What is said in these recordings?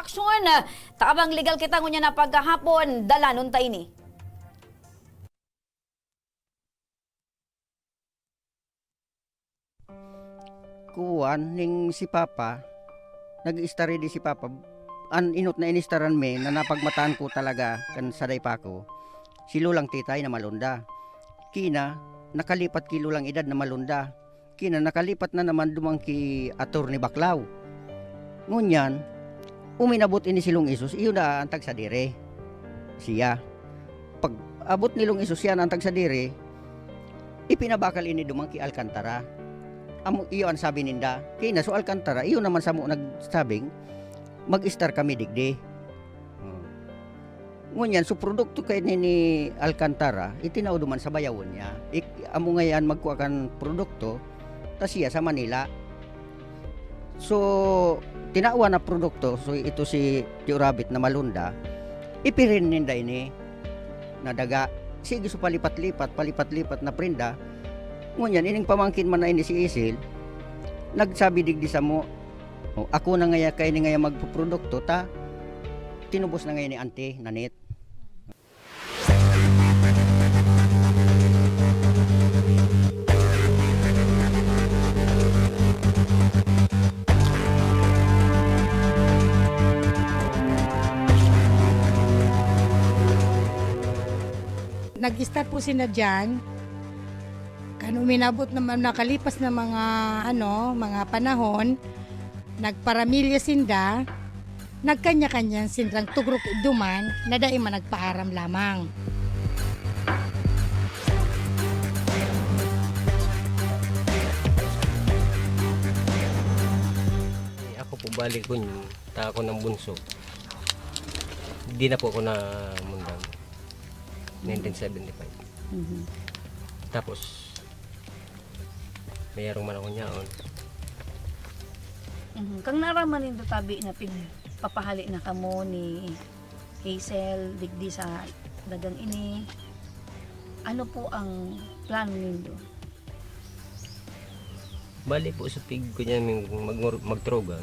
aksyon. Taabang legal kita ngunya na pagkahapon, dalanon tayo ni. Kuwan ning si Papa, nag-istari di si Papa, inot na inistaran me na napagmataan ko talaga kan saday pa ko. Si Lulang Titay na malunda. Kina, nakalipat ki Lulang edad na malunda. Kina, nakalipat na naman dumang ki ator ni Baklaw. Ngunyan, uminabot ini silong Isus, iyon na antag sa dire. Siya. Pag abot nilong Isus yan antag sa dire, ipinabakal ini dumang ki Alcantara. Iyo ang sabi ninda, kina so Alcantara, iyo naman sa mo nagsabing, mag-star kami digdi. Ngunyan, so produkto kay ni Alcantara, itinaw duman sa bayawon niya. Amo ngayon magkuha kan produkto, tas siya sa Manila. So, tinawa na produkto, so ito si Tio Rabbit na malunda, ipirin ninda ini, na daga. Sige, so palipat-lipat na prinda. Ngunyan, ining pamangkin man na ini si Isil, nagsabi digdi sa mo, ako na ngaya kay ni ngaya magpuprodukto, ta, tinubos na ngayon ni Ante, Nanit. Nag-start po sila dyan. Uminabot naman nakalipas na mga panahon, nagparamilya sinda, nagkanya-kanya sindrang tugrok duman na dahil man nagpaaram lamang. Ako po balik ko yun, ako ng bunso. Hindi na po ako na mundang. 1975. Tapos, mayroong man ako niyaon. Kang naraman nindo tabi na papahali na kamo ni Hazel, digdi sa dagang ini. Ano po ang plano nindo? Balik po sa pig ko niya magtrogan.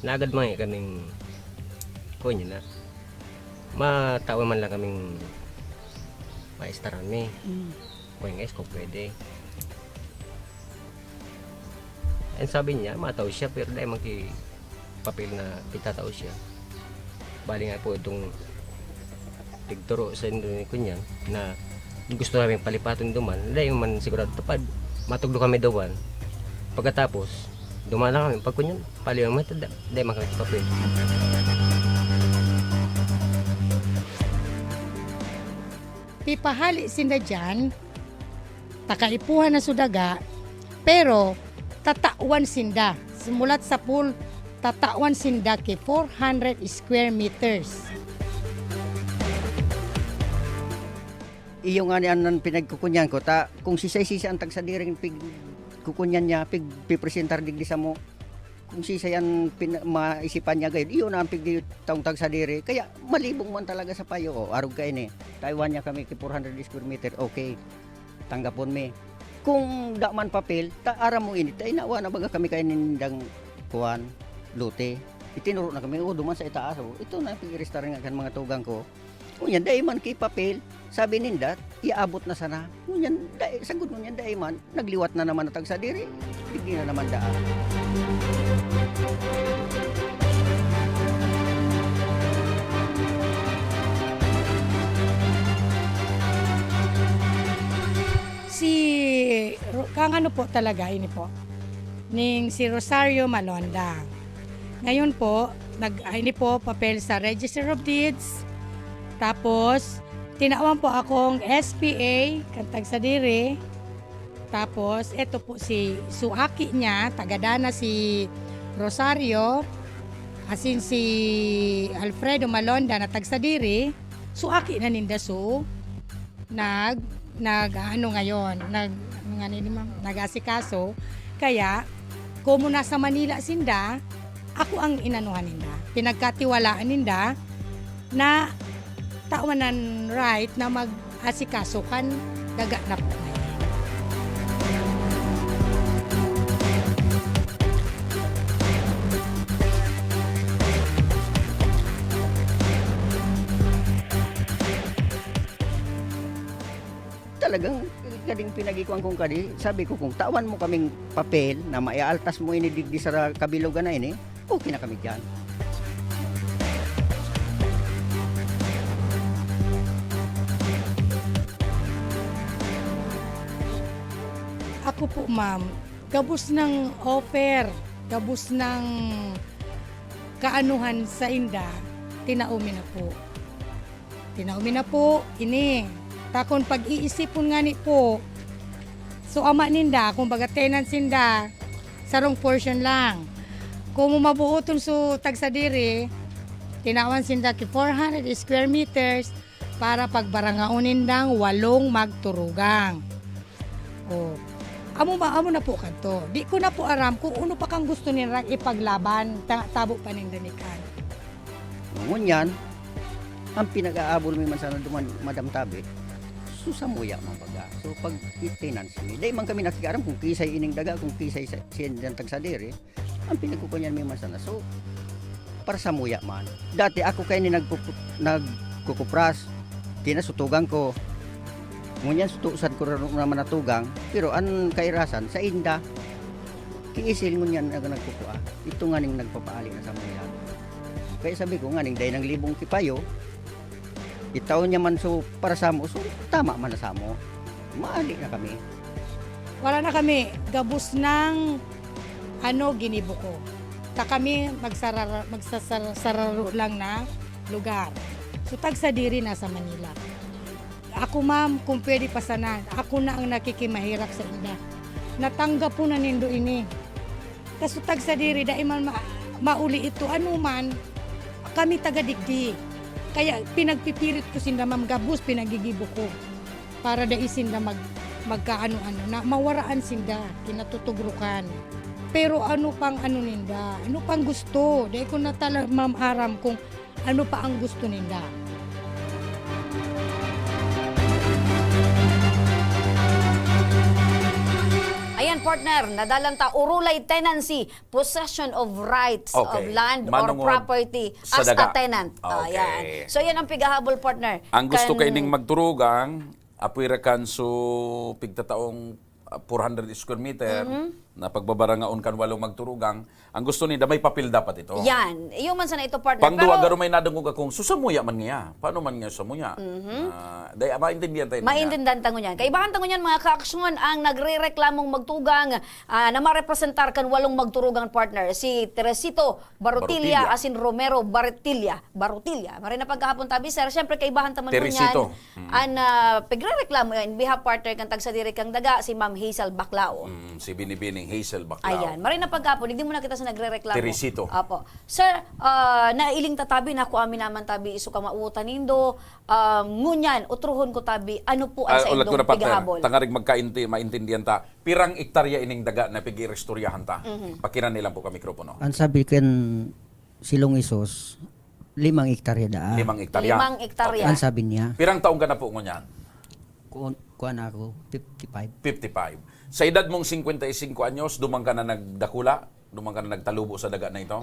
Nagad mga kaming ko niya na. Matawa man lang kaming maistaran me. Kung guys, kung pwede. And sabi niya, mataw siya, pero dahil papel na pitataw siya. Bali nga po itong tigturo sa Indonesia ko niya, na gusto namin palipatin duman, dahil man sigurado tapad, matuglo kami dawan. Pagkatapos, duman na kami, pag kunyan, paliwang mata, dahil man kami papel. Pipahali sinda dyan, takaipuhan na sudaga, pero tatawan sinda. Simulat sa pool, tatawan sinda ki 400 square meters. Iyo nga niyan pinagkukunyan ko, ta, kung sisay-sisay ang tagsadireng kukunyan niya, pipresentar digdi sa mo, kung sisayan maisipan niya gayon, iyo na ang pigdi taong tagsadiri, kaya malibong man talaga sa payo. Arog kayo ni, Taiwan niya kami ki 400 square meter, okay, tanggapon me. Kung da man papel, aram mo ini, inawa na baga kami kayo nindang kuwan, lute. Itinuro na kami, duman sa itaas, ito na pig-restaurant nga kan mga tugang ko. Ngunyan, dahil man kay papel, sabi ninda, iaabot na sana. Ngunyan, sagot ngunyan, dahil man, nagliwat na naman natag sa diri, hindi na naman daan. Kang ano po talaga, ini po, si Rosario Malonda. Ngayon po, ini po, papel sa Register of Deeds. Tapos, tinawan po akong SPA, kantag sa diri. Tapos, ito po si suaki niya, tagadana si Rosario, asin si Alfredo Malonda na tagsadiri, suaki na ninda so, nag-asikaso. Kaya, kung muna sa Manila sinda, ako ang inanuhan ninda. Pinagkatiwalaan ninda na tawanan right na mag-asikaso kan daga na po. talagang kading pinagikuan kong kadi, sabi ko kung tawan mo kaming papel na maialtas mo ini digdi sa kabilugan na ini, okay na kami dyan. Ako po, ma'am, gabos ng offer, gabos ng kaanuhan sa inda, tinaumi na po. Tinaumi na po, ini. Takon pag-iisipon nga ni po, so ama ninda, kung baga tenants ninda, sarong portion lang. Kung mabuoton so tagsadiri, tinawan sinda ki 400 square meters para pagbarangaon nindang 8 magturugang. O, amo na po kanto. Di ko na po aram kung ano pa kang gusto nila ipaglaban, tabo pa nindanikan. Ngunyan, ang pinag-aabol mo man sana duman, Madam Tabi, susamuya mga baga. So pag tenants mi, dahil man kami nakikaram kung kisay ining daga, kung kisay siyang tagsadiri, ang pinagkukunyan mi man sana. So, para sa muya man. Dati ako kayo ni nagkukupras, tinasutugang ko. Ngunyan sutusan ko naman natugang, pero ang kairasan sa inda, kiisil ngunyan nagkukua. Ito nga ning nagpapaali na sa muya. Kaya sabi ko nga ning dahil ng libong kipayo, itaon niya man so para sa mo, so tama man na sa mo. Maali na kami. Wala na kami, gabos ng ginibo ko. Ta kami magsasararo lang na lugar. So tagsadiri na sa Manila. Ako ma'am, kung pwede pa sana, ako na ang nakikimahirap sa inda. Natanggap po na nindo ini. Kaso tagsadiri, dahil man mauli ito, ano man, kami taga-digdi. Kaya pinagpipirit ko sinda ma'am gabus, pinagigibo ko. Para dahil sinda magkaano-ano, na mawaraan sinda, kinatutugrukan. Pero ano pang ninda, ano pang gusto. Dahil ko na talaga ma'am aram kung ano pa ang gusto ninda. Ayan, partner, nadalanta urulay tenancy, possession of rights of Okay. land or Manungod property sa as a daga. tenant. Okay. Ayan. So yan ang pigahabol, partner. Ang gusto kay ning magturugang, apwira kan so pigtataong 400 square meter na pagbabarangaon kan walong magturugang. Ang gusto ni may papel dapat ito. Yan. Yung man sana ito, partner. Pangduwa garo may nadungog akong susamuya man niya. Paano man niya samuya? Dahil maintindihan tayo niya. Maintindihan tango niyan. Kaibahan tango niyan mga kaaksyon ang nagre-reklamong magtugang na marepresentar kan walong magturugang partner. Si Teresito Barutilla, Barutilla. asin Romero Barutilla. Maray na pagkahapon tabi, sir. Siyempre kaibahan taman mo Teresito. niyan. An pagre-reklamo in behalf partner kang tagsadiri kang daga, si Ma'am Hazel Baclao. Si Binibining Hazel Baclao. Ayan, maray na pagkapon, hindi mo na kita sa nagre-reklamo. Teresito. Apo. Sir, nailing tatabi na ako amin naman tabi iso ka mauutan nindo. Ngunyan, utruhon ko tabi, ano po ang sa Ulat ko indong na partner, pigahabol? tangarig maintindihan ta. Pirang ektarya ining daga na pigirestoryahan ta. Pakiran nilang po ka mikropono. Ang sabi ken Silong Isos, 5 hektarya daan. 5 ektarya. 5 hektarya. Ang sabi niya, Pirang taong ka na po ngunyan? kuan ako, 55. 55. Sa edad mong 55 anyos, dumang ka na nagdakula, dumang ka na nagtalubo sa daga na ito.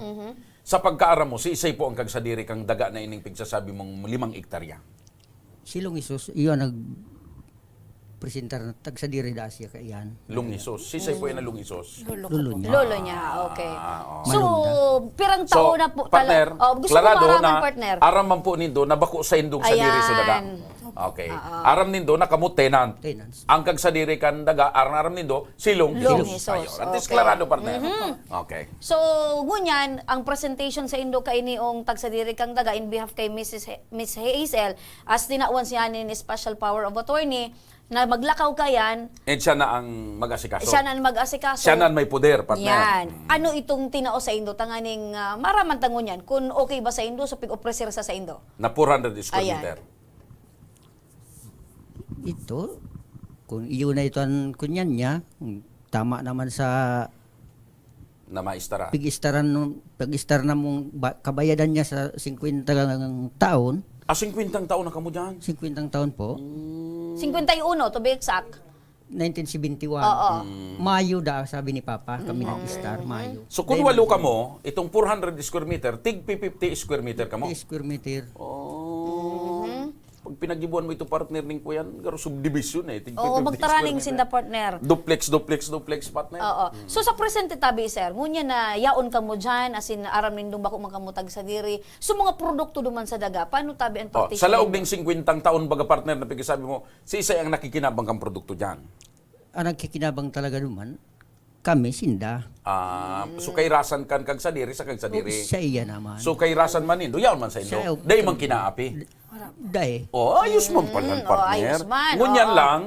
Sa pagkaaram mo, si isay po ang kagsadiri kang daga na ining pigsasabi mong 5 hektarya. Silong Isos, iyon presentar na tagsadiri da siya kaiyan. Lungisos. Si isay po yan na lungisos. Lulo niya. Lolo niya, okay. oo. So, pirang taon na po partner, gusto ko klarado maaraman, na partner. aram man po nindo na bako sa indong sadiri sa daga. Ayan. Okay. Aram nindo na kamo tenant. Tenants. Ang kagsadiri kan daga, aram nindo silong Lungisos. Isos. At least Okay. klarado partner. Okay. So, ngunyan, ang presentation sa Indo kay niong tagsadiri kang daga in behalf kay Miss Hazel as tinawan siya ni Special Power of Attorney na maglakaw kayan, And siya na ang mag-asikaso. siya na mag-asikaso. Siya na ang may poder, partner. Yan. Ano itong tinao sa Indo? Tanganing maraman tangon yan. Kung okay ba sa Indo, so pig-opreser sa Indo. Na 400 square Ayan. meter. Ito, kung iyon na ito ang kunyan niya, tama naman sa Na maistara. pag-istar na mong kabayadan niya sa 50 taon, 50 taon na kamo dyan. 50 taon po, 51 to be exact. 1971. Oo. Mayo da, sabi ni Papa, kami nag-star, Mayo. So kung walo ka mo, itong 400 square meter, tig 50 square meter ka mo. 50 square meter. Oh. pag pinagibuan mo ito partner ning kuyan, garo subdivision eh. Oo, magtaraning sinda partner. Duplex partner. Oo. So sa presente tabi sir, ngunya na yaon ka mo dyan, as in aram nindong bako makamutag sa diri. So mga produkto duman sa daga, paano tabi ang partition? Sa laog ding 50 taon baga partner na pigisabi mo, si Isay ang nakikinabang kang produkto diyan. Ang nagkikinabang talaga naman, kami sinda. So kay rasan kan kag sa diri sa kag sa diri. Sa iya naman. So kay rasan man nindo, yaon man sa Siya, indo. Day man kinaapi. Dahil. Ayos man pala partner. ayos man, Ngunyan oo. lang,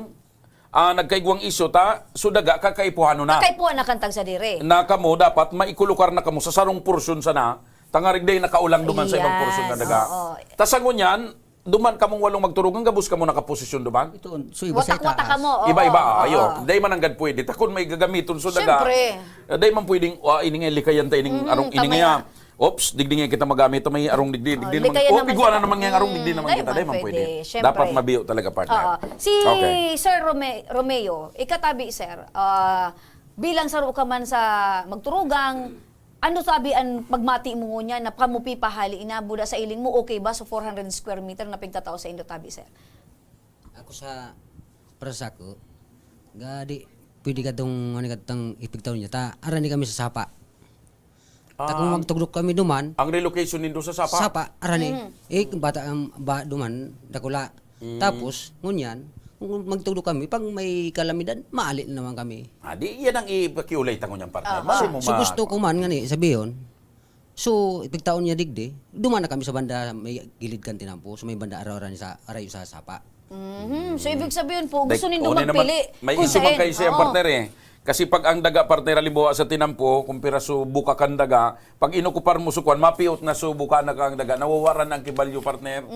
nagkaigwang isyo ta, so daga kakaipuhano na. Kay po nakantag sa diri. Na kamo dapat maikulukar na kamo sa sarong porsyon sana, tangarig day nakaulang duman sa ibang Yes, porsyon na daga. oo. Tas ang ngunyan, duman kamong walong magturugan, gabus kamo nakaposisyon duman. Ito, so iba sa Watak-watak ka itaas. mo. oo, Iba-iba, oo, ayo. oo. Day man anggad pwede. Takon may gagamiton so daga. Siyempre. Day man pwedeng, ini nga likayan ta ining arong ini tamay nga. Ops, digdi nga kita magamit may arong digdi naman. likayan naman Iguana siya. naman nga arong digdi naman Day kita. man Day man pwede, pwede. syempre. Dapat mabiyo talaga partner. Oo. Si Okay. Sir Romeo, ikatabi sir, bilang saro ka man sa magturugang, ano sabi ang pagmati mo niya na kamupi pahali inabuda sa iling mo, okay ba? So 400 square meter na pigtatao sa indo tabi sir. Ako sa para sa ako, gadi pwede ka tong ano katang ipigtaw niya ta arani kami sa sapa. Ta kung magtugdok kami duman, Ang relocation nindo sa Sapa. sapa arani. Kung bata ang ba duman dakula. Tapos ngunyan, kung magtugdok kami pag may kalamidad, maali na naman kami. Di yan ang ipakiulay tango niyang partner. Mali mo So gusto ko man ngani sabiyon. So ipigtaon niya digdi, duman na kami sa banda may gilid kan tinampo, so may banda araw-araw sa arayo sa sapa. So ibig sabihin po, gusto nindo Una naman, magpili. may kung isu man saan. kayo siya Oo. partner eh. Kasi pag ang daga partner halimbawa sa tinampo, kung piraso buka kan daga, pag inukupar mo sukuan, mapiot na so buka na kang daga, nawawaran ang kibalyo partner.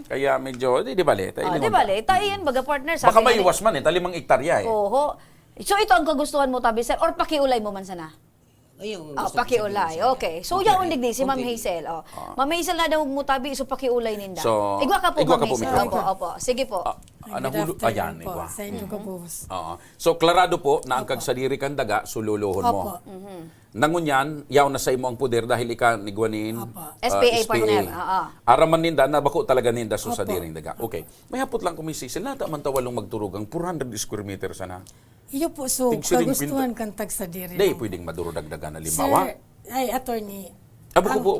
Kaya medyo, di bale. Di ba, tayo baga partner. Baka nga may ni- iwas man eh, 5 hektarya eh. Oho. So ito ang kagustuhan mo tabi sir, or pakiulay mo man sana? Ayun. Pakiulay. Okay. So yaon digdi si Ma'am Hazel. Ma'am Hazel na daw mo tabi so pakiulay ninda. So, igwa ka po igwa Ma'am ka po, Hazel. Mika. Opo, opo. Sige po. Nahulo, ayan, igwa. Sa inyo ko po. Oo. So, klarado po na ang kagsadiri kang daga, sululuhon mo. Opo. Nangunyan, yaw na sa imo ang puder dahil ika nigwanin SPA partner. Oo. Araman ninda, nabako talaga ninda so sa diring daga. Okay. May hapot lang kumisisil, nata man tawalong magturugang 400 square meter sana. Iyo po, so, Tigsiring kagustuhan kang tag sa diri. Day, pwedeng madurudagdagan na limawa. Sir, ay, attorney. Bako po.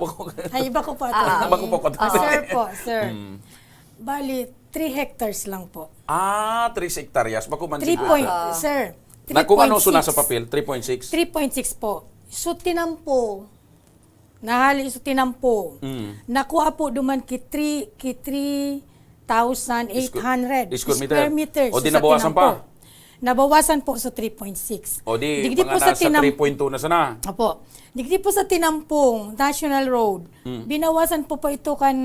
Ay, iba ko po, attorney. Bako po. Sir po, sir. Bali, 3 hectares lang po. 3 hektaryas. Bako man 3 point, sir. Na kung ano 3.6. suna sa papel, 3.6. 3.6 po. So, tinampo. Nahali so tinampo. Nakuha po duman ki 3,800 Square meter. O, So, di sa nabawasan tinampo. pa? Nabawasan po sa 3.6. O di, Digdi mga po sa nasa 3.2 na sana. Opo. Digdi po sa Tinampong National Road. Binawasan po pa ito kan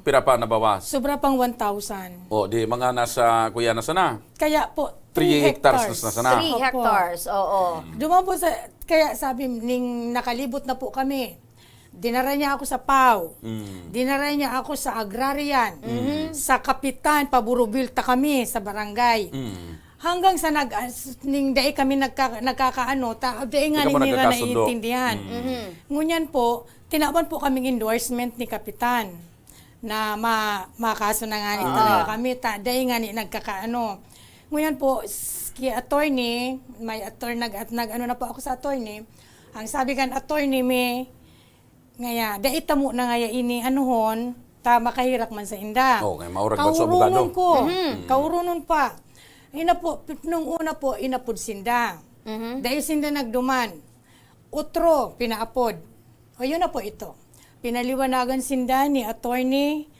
Pira pa nabawas. sobra pang 1,000. O di, mga nasa kuya na sana. Kaya po 3 3 hectares na sana. 3 Opo. hectares. Oo. Duman po sa, kaya sabi, ning nakalibot na po kami. Dinara niya ako sa PAW. Dinara niya ako sa Agrarian. Sa Kapitan, paburubilta kami sa barangay. Hanggang sa ning dai kami nagkakaano, dai nga Di ka ba nila nagkakasundo? naiintindihan. Ngunyan po, tinaban po kaming endorsement ni Kapitan na makaso na nga ni talaga kami, dai nga ni nagkakaano. Ngunyan po, ki attorney, may attorney, nag-ano na po ako sa attorney, ang sabi kan attorney me, ngaya, dai tamo na ngaya ini anuhon, ta makahirak man sa inda. Okay, maurag man sa abogado. Kaurunon ko, kaurunon pa. Nung una po, inapod sinda. Dahil sinda nagduman. Utro, pinaapod. O yun na po ito. Pinaliwanagan sinda ni attorney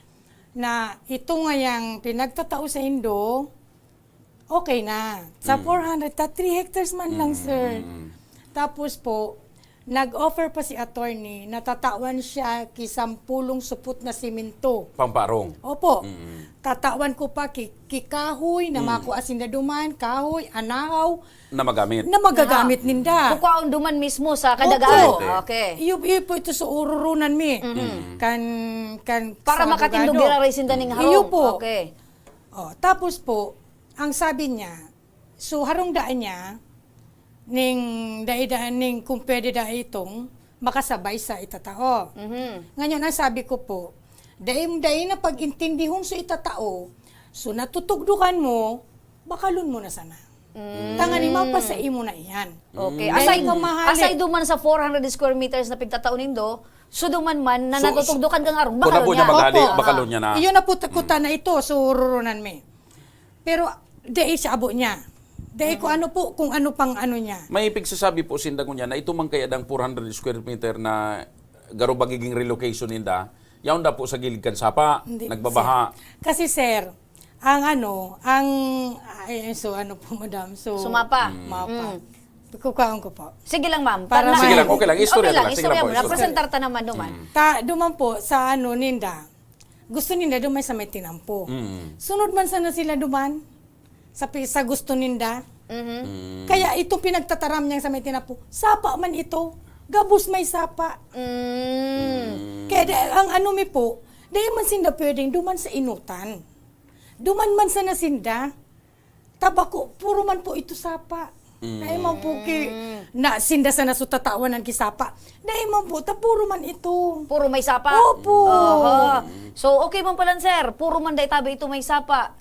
na ito nga yung pinagtatao sa Indo, okay na. Sa 400, 3 hectares man lang, sir. Tapos po, nag-offer pa si attorney na tatawan siya kisampulong supot na simento. Pamparong. Opo. Tatawan ko pa kikahoy na makuasin na duman, kahoy, anahaw, Na magamit. na magagamit ninda. Kukaon duman mismo sa kadagaan. Opo. Okay. Iyo po ito sa ururunan mi. Kan Para sa makatindog abogado. dira rin daning harong. Iyo po. Okay. Tapos po, ang sabi niya, so harong daan niya, ning daidaan ning kung pwede da itong makasabay sa itatao. Ngayon, ang sabi ko po, Daim na pag-intindihon so itatao, so natutugdukan mo, bakalon mo na sana. Tangani mapasa imo na iyan. Okay. Dahil Aside, ka mahalit. aside duman sa 400 square meters na pigtatao nindo, so duman man na So, natutugdukan kang arong, Kung na bakalon po niya niya. maghali, Opo. bakalon niya na. Iyon na po takutan na ito, so rurunan me. Pero, dahil sa abo niya. Dahil ko ano po, kung ano pang ano niya. May pigsasabi po sinda ko niya na ito man kaya dang 400 square meter na garo bagiging relocation ninda, yaon da po sa gilid kan sapa, Hindi, nagbabaha. sir. Kasi sir, so ano po madam, so Sumapa. mapa. Kukaon ko po. Sige lang, ma'am. Para Sige lang, okay lang. Istorya okay lang, lang. Sige lang istorya po, mo. istorya. Napresentar ta naman duman. Duman po sa ano ninda. Gusto ninda dumay sa may tinampo. Mm. Sunod man sana sila duman sa gusto ninda. Kaya itong pinagtataram niya sa may tinampo, sapa man ito. Gabos may sapa. Kaya ang ano mi po, dahil man sinda pwedeng duman sa inutan. Duman man sa nasinda, tabako, puro man po ito sapa. Dahil man po na sinda sa nasutatawan ng kisapa. Dahil man po, puro man ito. Puro may sapa? Opo. Oho. So, okay man pala, sir. Puro man day tabi ito may sapa.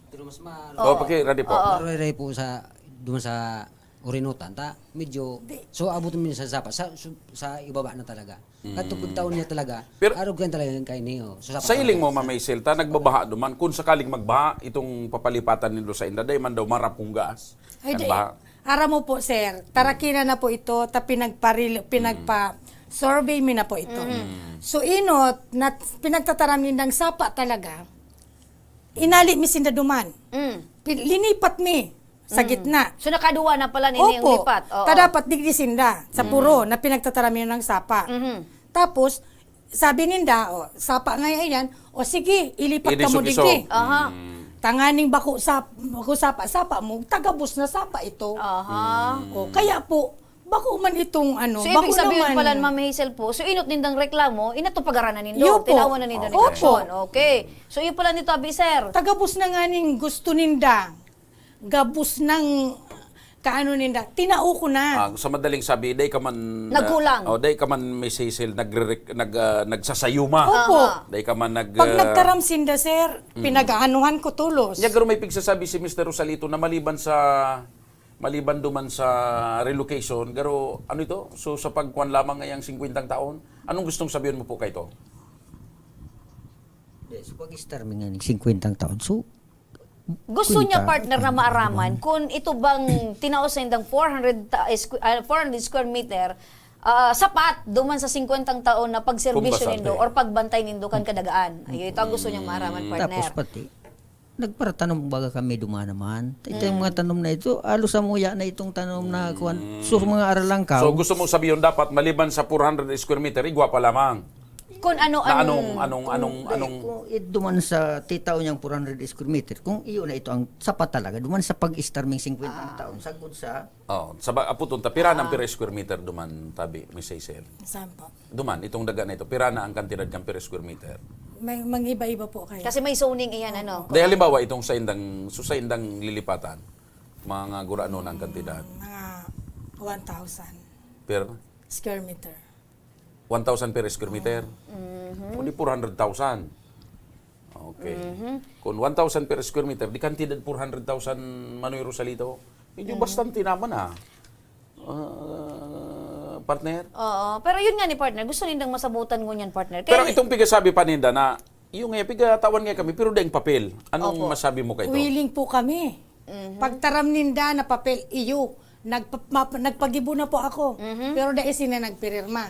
Pero mas Oh, ready po. Maroy po sa doon sa Urinutan ta medyo so abot mo sa sapa sa ibaba na talaga. Katupag taon niya talaga. Pero- Arog kan talaga kay niyo. So, Sa iling mo, Ma'am Iselta, nagbabaha duman. Kung sakaling magbaha, itong papalipatan nilo sa inda, day man daw marap kung gas. Ay, Kan di, baha. ara mo po, sir. Tarakina na po ito, pinagpa-survey mi na po ito. So, inot, na pinagtataram nindang sapa talaga, inali mi sinda duman. Linipat mi sa gitna. So, nakaduwa na pala nini yung Opo, lipat. Oo. dapat digdi sinda sa puro na pinagtataram ng sapa. Tapos, sabi ninda, sapa nga yan, sige, ilipat ka mo Idisog-isog. digdi. Aha. Tanganing bako sapa mo, tagabos na sapa ito. Aha. Kaya po, bako man itong ano, So, bako ibig sabihin naman. pala, Ma'am Hazel po, so inot nindang reklamo, inatupagaran na nindo, Yo po. tinawan na nindo ng Opo. aksyon. Okay. So, yun pala nito, Abi, sir. Tagabos na nga ning gusto ninda. Gabos ng kaano ninda. Tinao ko na. Sa madaling sabi, day ka man... Nagkulang. Day ka man, Miss Hazel, nagsasayuma. Opo. Day ka man Pag nagkaram sinda, sir, pinag-aanuhan ko tulos. Niya garo may pigsasabi si Mr. Rosalito na maliban duman sa relocation, garo ano ito? So sa pagkuan lamang ngayang 50 taon, anong gustong sabihin mo po kay to? So pag-star mi nga ning 50 taon. So Gusto niya, Kunta. partner, na maaraman kung ito bang tinaos na indang 400 square meter, sapat duman sa 50 taon na pagserbisyo Kumbasante. nindo or pagbantay nindo kan kadagaan. Ayun, ito ang gusto niyang maaraman, partner. tapos pati nagparatanom baga kami duma naman. Ito yung mga tanom na ito, alos sa muya na itong tanom na kuan. So mga aralang ka. So gusto mong sabihin dapat maliban sa 400 square meter, igwa pa lamang. Kung ano Na ang... anong Kung duman sa titaw niyang 400 square meter, kung iyo na ito ang sapat talaga, duman sa pag-starming 50 taon, sagod sa aputon ta pira ng per square meter duman tabi Miss Hazel. Saan po? Duman itong daga na ito, pira na ang kantidad ng per square meter. Mang-iba-iba po kayo. Kasi may zoning iyan, ano? Dahil halimbawa itong sa indang lilipatan, mga gurano ng kantidad Mga 1,000 per square meter. 1,000 per square meter. Kundi 400,000. Okay. Kung 1,000 per square meter, di kantidad 400,000 Manoy Rosalito. Medyo bastante naman partner. Oo. Pero yun nga ni partner, gusto nindang masabutan ko niyan, partner. Pero itong pigasabi pa ninda na, yung pigatawan nga kami, pero daing papel. Anong masabi mo kay ito? Willing po kami. Pagtaram ninda na papel, iyo. Nagpagibo na po ako. Pero dahil sina nagpirirma.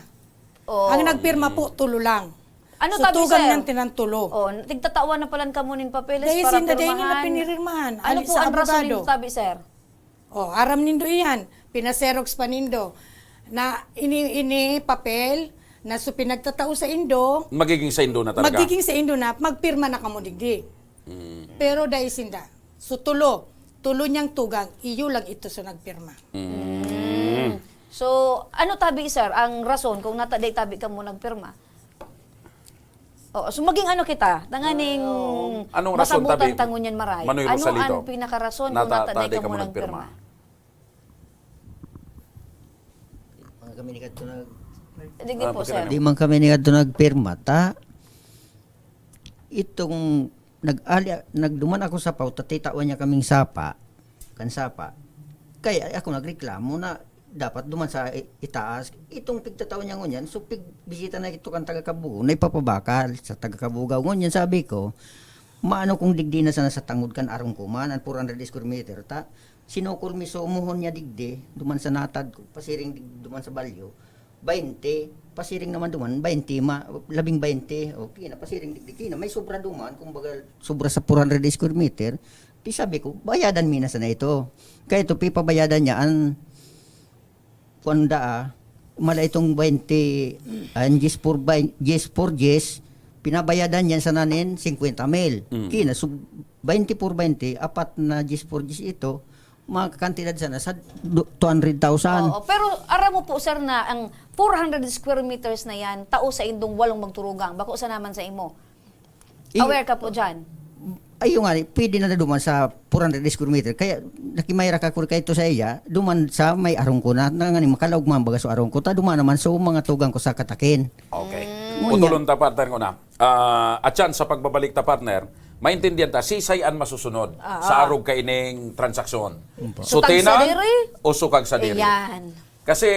Oo. Ang nagpirma po, tulo lang. Ano so, tabi, tugang sir? ng tinantulo. Oh, tigtatawan na palan ka mo ning papeles Dahil para sinda dahil nila pirmahan. pinirirmahan. Ano Ali po sa ang rason abogado. nito, tabi, sir? Aram nindo iyan. Pinaserox pa nindo. Na ini papel, na so pinagtatao sa Indo, Magiging sa Indo na talaga. magiging sa Indo na, magpirma na kamo digdi. Pero dahil sinda, so tulo niyang tugang, iyo lang ito sa nagpirma. So, ano tabi, sir, ang rason kung nataday tabi ka mo nagpirma? Oh, so maging ano kita, tanganing anong rason, masabutan tabi? tangunyan maray. Manoy Ano Rosalito? ang pinakarason kung nataday ka mo nagpirma? mga kami ni kadto nag Digdi po, sir. di man kami ni kadto nagpirma ta. itong nagduman ako sa pau, tatitawan niya kaming sapa, kaya ako nagreklamo na dapat duman sa itaas. Itong pigtatawan niya ngunyan, so pigbisita na ito kan taga-Kabugaw, na ipapabakal sa taga-Kabugaw. Ngunyan sabi ko, maano kung digdi na sana sa tangod kan arong kuman, ang 400 square meter, sinukol mi so umuhon niya digdi, duman sa natad ko, pasiring duman sa balyo, 20, pasiring naman duman, 20, 20, okay na, pasiring digdi, na may sobra duman, kumbaga sobra sa 400 square meter, di sabi ko, bayadan mi na sana ito. Kaya ito, pipabayadan niya, ang panda, mala itong 20, ang GIS for GIS, pinabayadan niyan sa nanin 50 mil. Kina, so 20 por 20, apat na GIS for GIS ito, mga kantidad sana sa 200,000. Oo, pero aram mo po sir na ang 400 square meters na yan, tao sa indong walong magturugang, bako sa naman sa imo. Aware ka po dyan? Ayun nga, pwede na duman sa 400 square meter. Kaya nakimayra ka ko ito sa iya, duman sa may arong ko na, nangani makalaog man baga sa arong ko, duman naman so mga tugang ko sa katakin. Okay. Ngunya. Utulon ta partner ko na. At yan, sa pagbabalik ta partner, maintindihan ta, sisayan masusunod sa arog kaining transaksyon. Sukag sa diri? O sukag sa diri. Ayan. Kasi,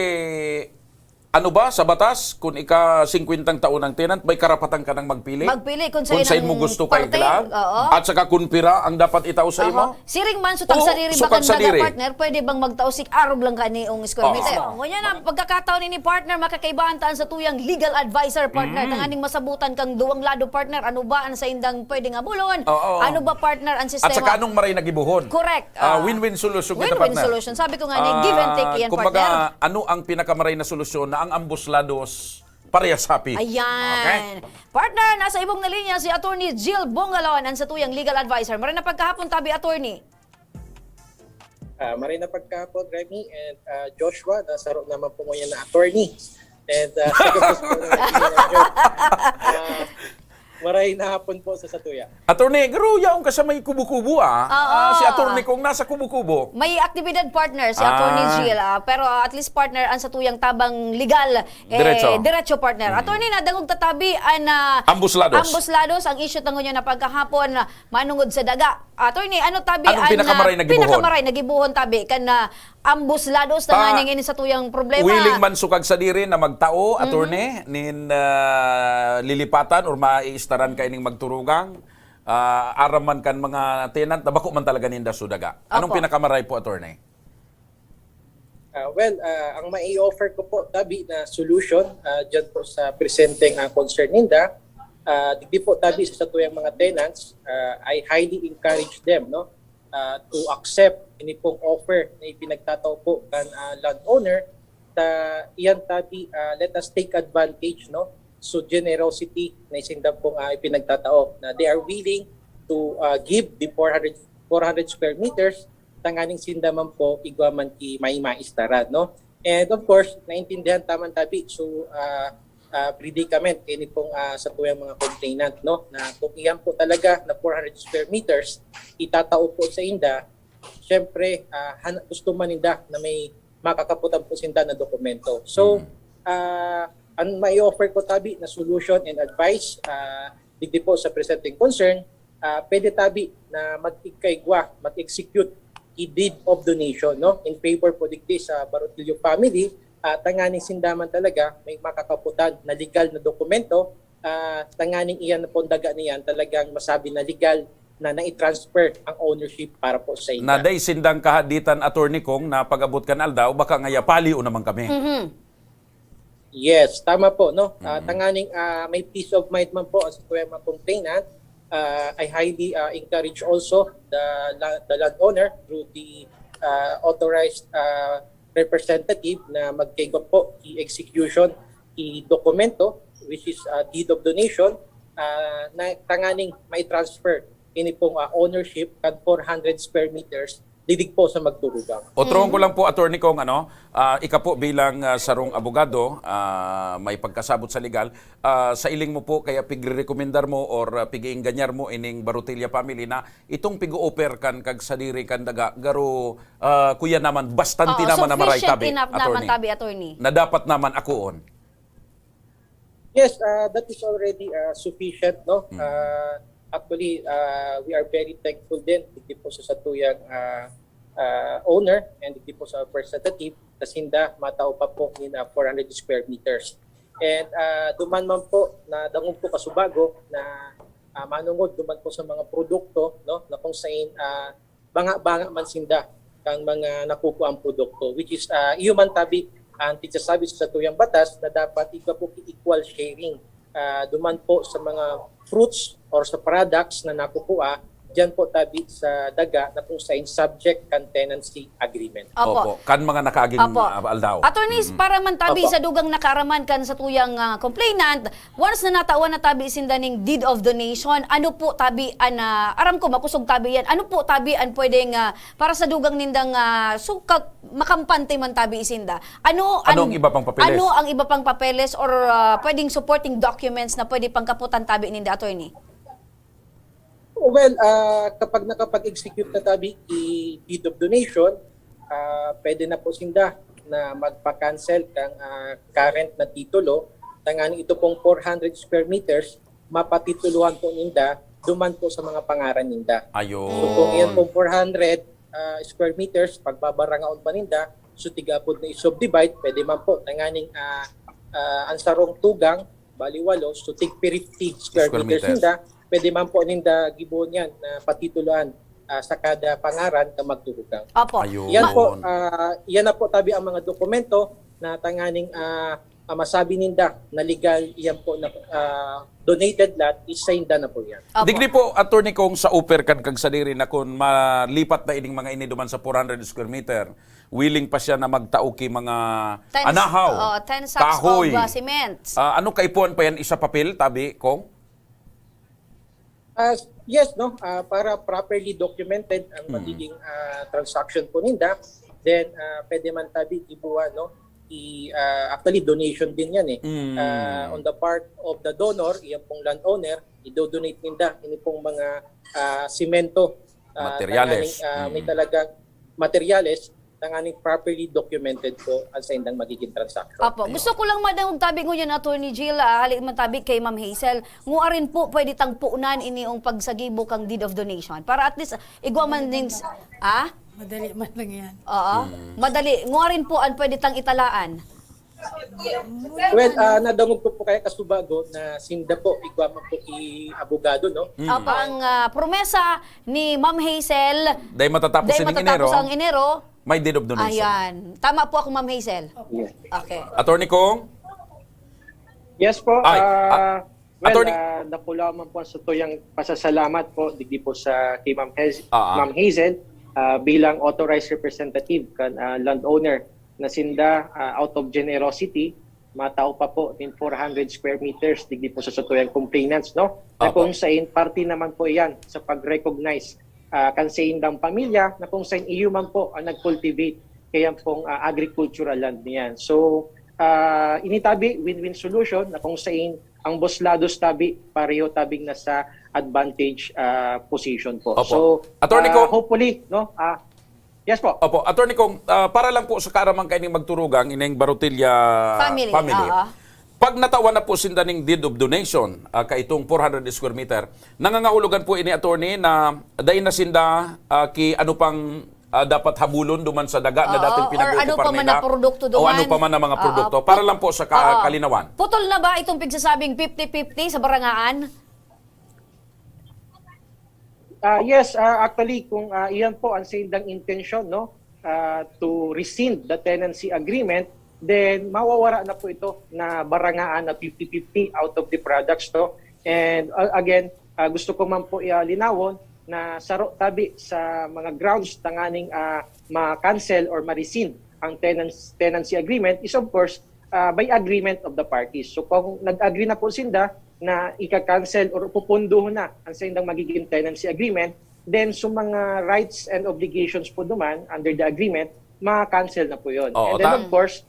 ano ba, sa batas, kung ika 50 taon ng tenant, may karapatan ka nang magpili? Magpili kung Kung sa'yo sa'yo mo ng gusto kay parte. Glan. Oo. At saka kung pira ang dapat itaw sa imo. Siring man, sutag Oo, sa diri sukag bakan sa diri. partner, pwede bang magtausik arog lang ka ni ong square meter? Ngunyan na, pagkakataon ni partner, makakaibahan taan sa tuyang legal advisor partner, tanganing masabutan kang duwang lado partner, ano ba ang sa indang pwede nga bulon? Oo. Ano ba partner ang sistema? At saka anong maray nagibuhon? Correct. Win-win solution kita, Win-win partner. solution. Sabi ko nga ni, give and take yan, kumbaga, partner. ano ang pinakamaray na solusyon na ang ambos lados parehas happy? Ayan. Partner, nasa ibong na linya si Attorney Jill Bongalon, ang sa tuyang legal advisor. Maray na pagkahapon tabi, Attorney. Maray na pagkapon, Remy and Joshua, nasa room naman po ngayon na attorney. And second post po maray na hapon po sa Satuya. Attorney, garo yaong kasamay kubo-kubo si attorney kong nasa kubo-kubo. May aktibidad partner si Attorney Jill, pero at least partner ang sa tuyang tabang legal, diretso partner. Attorney, nadangog tatabi ang Ambos lados. ambos lados, ang issue tango niya na pagkahapon manungod sa daga. Attorney, ano tabi Anong pinakamaray na gibuhon? pinakamaray na gibuhon tabi kan na ambos lados na nga ini sa tuyang problema. Willing man sukag sa diri na magtao, attorney, nin lilipatan or maiistaran kay ning magturugang, araman kan mga tenant, na bako man talaga ninda sudaga. Anong Opo. pinakamaray po, attorney? Ang mai-offer ko po, tabi na solution dyan po sa presenting concern ninda, di po tabi sa tuyang mga tenants, I highly encourage them to accept ini pong offer na ipinagtataw po kan landowner. Iyan tabi, let us take advantage so generosity na isindang pong ipinagtatao na they are willing to give the 400 square meters tanganing sindaman po igwaman ki may maistaran and of course naintindihan taman tabi so predicament ini pong sa tuyang mga complainant na kung iyan po talaga na 400 square meters itatao po sa inda, syempre gusto man inda na may makakaputan po sinda na dokumento. So ang may offer ko tabi na solution and advice digdi po sa presenting concern, pwede tabi na mag-execute i-deed of donation in favor po digdi sa Barotillo family. Tanganing sindaman talaga may makakaputan na legal na dokumento, tanganing iyan na pondaga niyan talagang masabi na legal na nai-transfer ang ownership para po sa inyo. Naday sindang kahaditan, attorney kong na pag-abot kan aldaw, baka ngaya paliw naman kami. Yes, tama po tanganing may peace of mind man po sa tuwang mga complainant. I highly encourage also the landowner through the authorized representative na magkaigop po i-execution i-dokumento which is deed of donation na tanganing may transfer ini pong ownership kan 400 square meters didig po sa magturugang. Otroon ko lang po, attorney kong ika po bilang sarong abogado, may pagkasabot sa legal, sa iling mo po, kaya pigre-recommendar mo or pig-iinganyar mo ining Barutilla family na itong pig-offer kan kag sadiri kan daga, garo kuya naman, bastanti naman na maray tabi, Sufficient enough naman tabi, attorney. na dapat naman akuon. Yes, that is already sufficient, no? Actually, we are very thankful din hindi po sa satuyang owner and hindi po sa representative kasi hinda matao pa po ni na 400 square meters. And duman man po na dangog po kasubago na manungod duman po sa mga produkto, no, na kung saan banga-banga man sinda kang mga nakukuha ang produkto, which is human tabi ang titsasabi sa tuyang batas na dapat ikaw po equal sharing. Duman po sa mga fruits or sa products na nakukuha, dyan po tabi sa daga na kung saan subject kan tenancy agreement. Opo. Kan mga nakaaging Opo. aldaw. Attorneys, para man tabi Opo. sa dugang nakaraman kan sa tuyang complainant, once na natawan na tabi sinda ning deed of donation, ano po tabi an aram ko makusog tabi yan. Ano po tabi an pwedeng para sa dugang nindang makampante man tabi isinda. Ano ang iba pang papeles? Ano ang iba pang papeles or pwedeng supporting documents na pwede pangkaputan tabi ninda, attorney? Well, kapag nakapag-execute na tabi i-deed of donation, pwede na po sinda na magpa-cancel kang current na titulo. Tangani ito pong 400 square meters, mapatituluhan po ninda, duman po sa mga pangaran ninda. Ayun. So kung yan pong 400 square meters, pagbabarangaon pa ninda, so tigapod na i-subdivide, pwede man po. Tanganing ansarong tugang, baliwalo, so tig 50 square meters ninda, pwede man po ninda gibon yan na patituluan sa kada pangaran na magturugang. Opo. Ayun. Yan po, yan na po tabi ang mga dokumento na tanganing masabi ninda na legal yan po na donated lot, isa-inda na po yan. Opo. Digdi po, attorney, kung sa upper kan kag sadiri na kung malipat na ining mga ini duman sa 400 square meter, willing pa siya na magtauki mga anahaw, 10 sacks kahoy. of cement. Ano kaipuan pa yan isa papel, tabi, kong? Yes, no, para properly documented ang magiging transaction po ninda, then pwede man tabi ibuwa, no, actually donation din yan eh. On the part of the donor, iyan pong landowner, i-donate ninda ini pong mga simento, Materyales. may talagang materyales tanganing properly documented po ang sa indang magiging transaction. Opo. Gusto ko lang madawag tabi ko yan, Attorney Jill, halik man tabi kay Ma'am Hazel. Ngua rin po pwede tang puunan iniong pagsagibo kang deed of donation. Para at least, igwa man din, Madali man lang yan. Oo. Madali. Ngua rin po ang pwede tang italaan. Well, nadamog ko po kaya kasubago na sinda po, igwa man po abogado, no? Opo. Ang promesa ni Ma'am Hazel, Dahil matatapos dahil ining Enero, matatapos ang Enero, may deed of donation. ayan. Tama po ako, Ma'am Hazel. Yes. Okay. Attorney Kong? Yes po. Ay, Well, attorney- napula man po sa tuyang pasasalamat po digdi po sa kay Ma'am Ah. Hazel bilang authorized representative kan landowner na sinda out of generosity matao pa po din 400 square meters digdi po sa tuyang complainants, no? Na Apo. kung saan party naman po yan sa pag-recognize kan sa indang pamilya na kung saan man po ang nag-cultivate kaya pong agricultural land niyan. So initabi win-win solution na kung saan ang boslados tabi pareho tabing nasa advantage position po. Opo. So Attorney Kong- hopefully, no? Yes po. Opo, attorney Kong, para lang po sa karamang kaining magturugang ining Barutilya Family, oo. Pag natawan na po sinda ning deed of donation, kaitong 400 square meter, nangangahulugan po ini attorney na dahin na sinda ki ano pang dapat habulon duman sa daga na dating Or pinag-uukupan ano pa man nila. na produkto O duman. ano pa man na mga produkto. Para lang po sa Oo. kalinawan. Putol na ba itong pigsasabing 50-50 sa barangaan? Yes, actually kung iyan po ang sindang intention, no, to rescind the tenancy agreement, then mawawara na po ito na barangaan na 50-50 out of the products to. And again, gusto ko man po linawon na saro tabi sa mga grounds tanganing ma-cancel or ma-rescind ang tenancy agreement is of course by agreement of the parties. So kung nag-agree na po sinda na ika-cancel or pupunduhan na ang sindang magiging tenancy agreement, then so mga rights and obligations po duman under the agreement, ma-cancel na po yun. Oo, And then of course,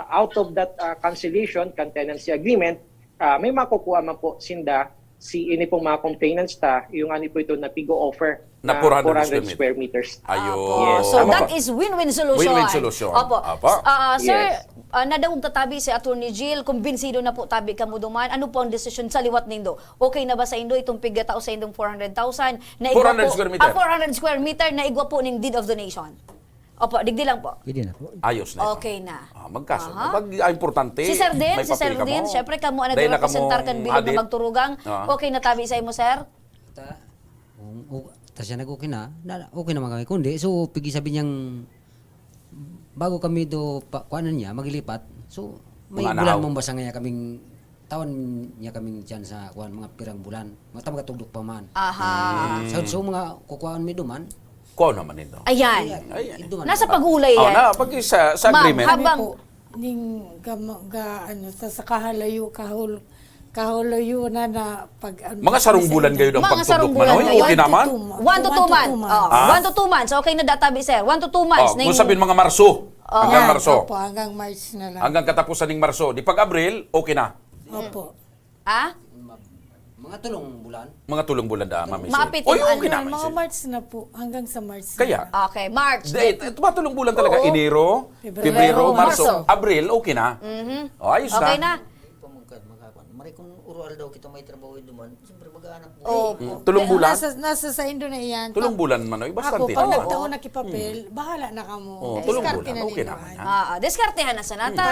out of that cancellation, kan tenancy agreement, may makukuha man po sinda ini pong mga complainants yung ano po ito na pigo offer Na na 400 400 square meters. Ayun. Opo. So Tama that po. is win-win solution. Win-win solution. Opo. Apo. Sir, Yes. nadawog tatabi si Attorney Jill, kumbinsido na po tabi ka mo duman. Ano po ang desisyon sa liwat nindo? Okay na ba sa indo itong pigata o sa indong 400,000 na 400 square meter. 400 square meter na igwa po ning deed of donation. Opo, digdi lang po. Pwede na po. Ayos na ito. Okay na. Magkasunod. Aha. Importante, Si Sir Din, may si Sir papel ka Din, mo. syempre kamo ang Dahil na nagrepresentar kan kamong bilog audit. na magturugang. Okay na tabi sa imo, sir? Tas siya nag-okay na, okay naman kami. Kundi, so, pigi sabi niyang, bago kami do, kuanan niya, maglilipat, so, may Mga bulan anahaw. mong basa nga kaming, tawan niya kaming dyan sa kuan, mga pirang bulan. Mga tamatugdok pa man. Aha. So, mga kukuhaan mi duman, Ko naman ito. Ayan. duman. Nasa pagulay Oh, yan. na, pag sa Ma'am, agreement. habang ning ano sa kahalayo kahulayo na pag Mga sarong bulan kayo ng Mga sarong pagtugdok man. bulan Oy, kayo. okay naman. 1 to 2 months. Oh, 1 to 2 months. Okay na databi, sir. 1 to 2 months. Kung sabihin mga Marso, hanggang Marso. Opo, hanggang March na lang. Hanggang katapusan ng Marso. Di pag Abril, okay na. Opo. Ah? Mga tulong bulan. Mga tulong bulan da, Ma'am Michelle. Mapit Oy, yung okay ano, naman. Mga March na po, hanggang sa March. Kaya, Okay, March. tumatulong bulan talaga. Oo. Enero, Pebrero, Pebrero, Marso, Marso. Abril, okay na. O, ayos Okay na. na. Mari kung urual daw kita may trabaho duman, siyempre mag-aanap po. Oh. Tulong bulan. Nasa sa Indo na iyan. Tulong bulan man. Oy, Ako, bastante. pag naman. nagtaon na kipapel, bahala na kamo. Oh, tulong Diskarte bulan. na Okay ninyo, naman. ay. Ha? Diskartehan na sa nata.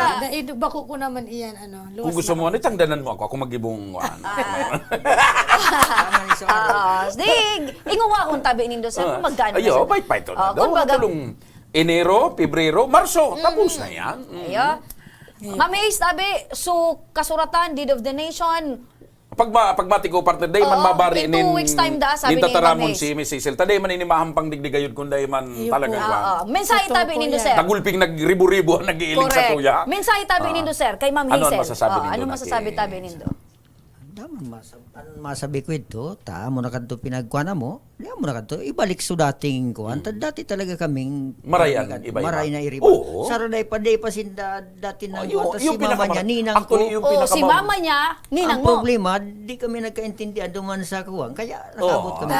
Bako ko naman iyan, luwas Kung gusto na mo, ano, tangdanan mo ako magibong Inguwa kung tabi nindo sir. Kung magkano na Ayo, siya. bait-bait to na. Kung baga, Tulong Enero, Pebrero, Marso. Tapos na yan. ayo. Ma'am Ace, tabi, so kasuratan, deed of the nation, Pag matiko partner, day man Oo, mabari in 2 weeks time da, sabi ni tataramon Ma'am si Miss Cecil. Taday man inimahampang digdigayod kung day man talaga Oo. kwan. Mensahe Totoo tabi po nindo yan. sir. Nagulping nagribo-ribo ang nag-iiling sa Correct. tuya. Mensahe tabi nindo sir kay Ma'am Ano ang Hazel. masasabi nindo Ano na masasabi kay- tabi nindo? Daman masabi ko ito, mo na kadto pinagkuana mo, mo na kadto ibalik so dating kuan. Dati talaga kaming Marayan, iba-iba. Maray na iriba. Oo. Saraday pa day pa sinda dati nang Yung- si yung mama pinakamar- niya ninang ko. Actually, yung Oh, si pinakama- mama niya, ninang Ang mo. problema, di kami nagkaintindihan duman sa kuwan. Kaya nakabot kami.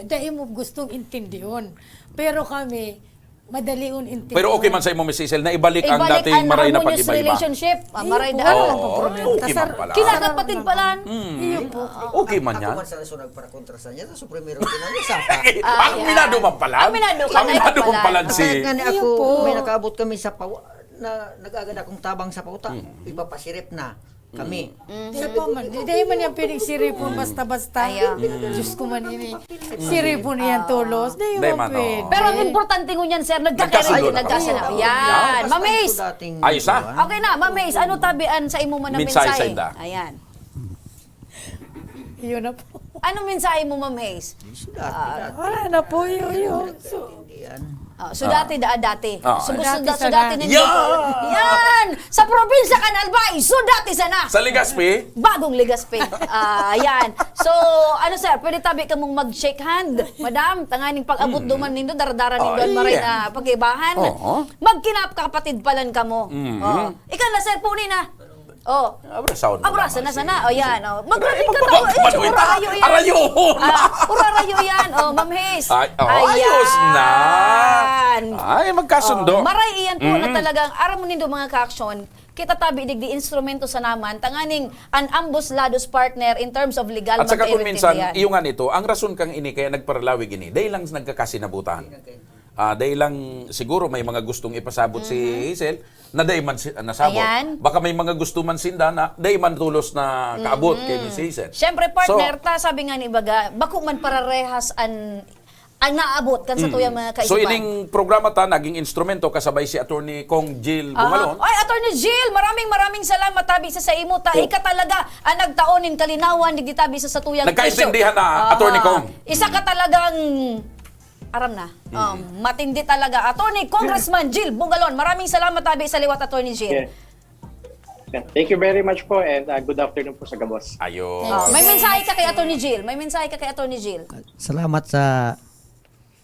Dahil mo gustong intindihon. Pero kami, madaliun intindihon. Pero okay man sa imo Miss Cecil na ibalik ang Ibalik dating ang maray na harmonious pag-iba-iba. relationship. Maray da. Ano Oo, ang problema? okay man pala. Kinakapatid palan. Iyo po. Okay man yan. Ako man sa sunag para kontra sa niya, sa primero kinanya sapa. Aminado man pala. Aminado ka na Aminado man pala. pala si... Kaya nga Iyo po. ako, may nakaabot kami sa pawa, na nag-agad akong tabang sa pauta. Ipapasirip na kami. Di pa man. Di man yan piling siripon basta-basta. Diyos ko man ini. Siripon yan tulos. Di Di mo man, pwede. oo. Pero ang importante ko niyan sir, Nagkasundo na. nagkasana. Oo. Yan. Ma'am Ace. Ayos na. Okay na, Ma'am Ace, ano tabian sa imo man na Mensahe sa mensahe? inda. Ayan. Yun na po. Ano mensahe mo, Ma'am Ace? Wala na po yun. So dati dati. Ah. So Dati gusto sana. dati ninyo. Yan! Sa probinsya kan Albay, so dati sana. Sa Legazpi, Bagong Legazpi. Yan. So, ano sir, pwede tabi ka mong mag-shake hand. Madam, tanganing pag-abot duman nindo, daradara nindo ang maray na pag-ibahan. Oo. Magkinap kapatid palan ka mo. Ikaw na sir, puni na. Oh. abrasaon mo Abrasa na naman sana. O yan. O. Magrabi ka Babag na. man, wait, Urarayo yan. arayo na. Urarayo yan. O, Ma'am Haze. Ayos na. Ayan. Ay, magkasundo. Maray iyan po na talagang aram mo nindo mga ka-aksyon, kita tabi digdi instrumento sa naman, tanganing an ambos lados partner in terms of legal At saka kung minsan, magkaintindihan. iyo nga nito, ang rason kang ini kaya nagparalawig ini, dahil lang nagkakasinabutan. Dahil lang siguro may mga gustong ipasabot si Hazel na dahil man nasabot. Ayan. Baka may mga gusto man sinda na dahil man tulos na kaabot kay Miss Hazel. Siyempre partner, sabi nga ni Baga, bako man pararehas ang naabot kan sa tuyang mga kaisipan. So ining programa ta naging instrumento kasabay si Attorney Kong Jill Bungalon. Ay, Attorney Jill, maraming salamat tabi sa imo ta. Ika talaga ang nagtaonin kalinawan digdi tabi sa tuyang Nagkaintindihan na, Attorney Kong. Isa ka talagang aram na. Matindi talaga. Attorney Congressman Jill Bungalon, maraming salamat tabi sa liwat Attorney Jill. Yeah. Thank you very much po and good afternoon po sa Gabos. Ayun. May mensahe ka kay Attorney Jill. May mensahe ka kay Attorney Jill. Salamat sa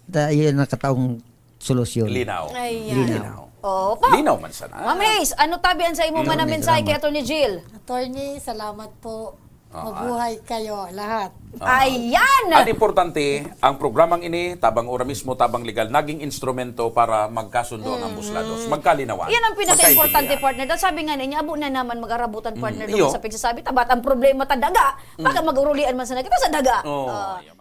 dahil nakataong solusyon. Linaw. Ayan. Linaw. Opo. Linaw man sana. Ma'am Haze, ano tabian sa imo man na mensahe kay Attorney Jill? Attorney, salamat po. Mabuhay kayo lahat. Ayan! Ang importante, ang programang ini, tabang ora mismo, tabang legal, naging instrumento para magkasundo ang ambuslados. Magkalinawan. Yan ang pinaka-importante, magkaintindihan. partner. Dahil sabi nga niya, abo na naman mag-arabutan, partner, iyo. doon sa pagsasabi, tabat ang problema ta daga. Baka mag-urulian man sa kita sa daga. Oh, Ah, yan.